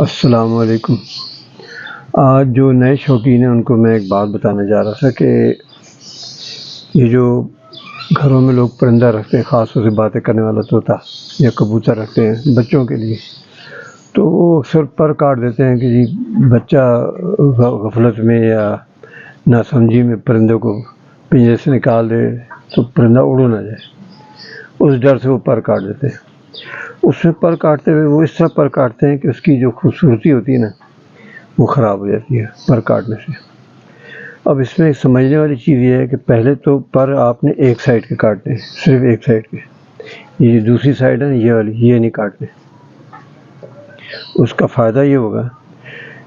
السلام علیکم۔ آج جو نئے شوقین ہیں ان کو میں ایک بات بتانے جا رہا تھا کہ یہ جو گھروں میں لوگ پرندہ رکھتے ہیں، خاص طور سے باتیں کرنے والا طوطا یا کبوتر رکھتے ہیں بچوں کے لیے، تو وہ اکثر پر کاٹ دیتے ہیں کہ جی بچہ غفلت میں یا ناسمجھی میں پرندوں کو پنجرے سے نکال دے تو پرندہ اڑو نہ جائے، اس ڈر سے وہ پر کاٹ دیتے ہیں۔ اس میں پر کاٹتے ہوئے وہ اس طرح پر کاٹتے ہیں کہ اس کی جو خوبصورتی ہوتی ہے نا وہ خراب ہو جاتی ہے پر کاٹنے سے۔ اب اس میں سمجھنے والی چیز یہ ہے کہ پہلے تو پر آپ نے ایک سائڈ کے کاٹنے ہیں، صرف ایک سائڈ کے، یہ دوسری سائڈ ہے نا یہ والی، یہ نہیں کاٹنے۔ اس کا فائدہ یہ ہوگا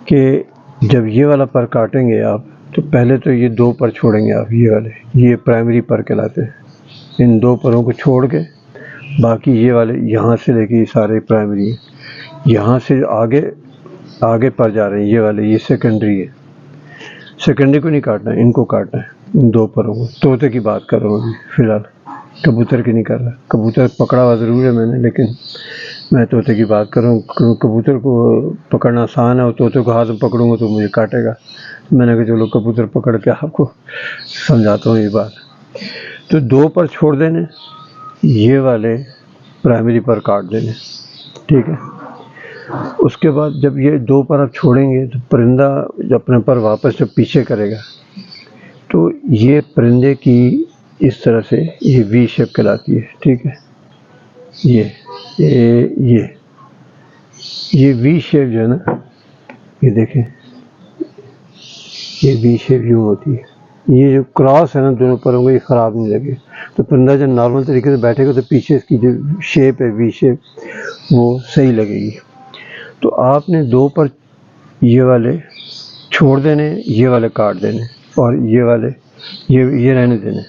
کہ جب یہ والا پر کاٹیں گے آپ تو پہلے تو یہ دو پر چھوڑیں گے آپ، یہ والے، یہ پرائمری پر کہلاتے ہیں۔ ان دو پروں کو چھوڑ کے باقی یہ والے یہاں سے لے کے یہ سارے پرائمری ہیں، یہاں سے آگے پر جا رہے ہیں یہ والے، یہ سیکنڈری ہے۔ سیکنڈری کو نہیں کاٹنا ہے، ان کو کاٹنا ہے، ان دو پروں کو۔ طوطے کی بات کر رہا ہوں ابھی فی الحال، کبوتر کی نہیں کر رہا۔ کبوتر پکڑا ہوا ضرور ہے میں نے، لیکن میں طوطے کی بات کر رہا ہوں۔ کبوتر کو پکڑنا آسان ہے اور طوطے کو ہاتھ میں پکڑوں گا تو مجھے کاٹے گا۔ میں نے کہا چلو کبوتر پکڑ کے آپ کو سمجھاتا ہوں یہ بات۔ تو دو پر چھوڑ دینے، یہ والے پرائمری پر کاٹ دینے، ٹھیک ہے۔ اس کے بعد جب یہ دو پر آپ چھوڑیں گے تو پرندہ جب اپنے پر واپس جب پیچھے کرے گا تو یہ پرندے کی اس طرح سے یہ وی شیپ کہلاتی ہے، ٹھیک ہے۔ یہ وی شیپ جو ہے نا، یہ دیکھیں یہ وی شیپ یوں ہوتی ہے۔ یہ جو کراس ہے نا دونوں پروں کو، یہ خراب نہیں لگے تو پرندہ جب نارمل طریقے سے بیٹھے گا تو پیچھے اس کی جو شیپ ہے وی شیپ وہ صحیح لگے گی۔ تو آپ نے دو پر یہ والے چھوڑ دینے، یہ والے کاٹ دینے، اور یہ والے یہ رہنے دینے۔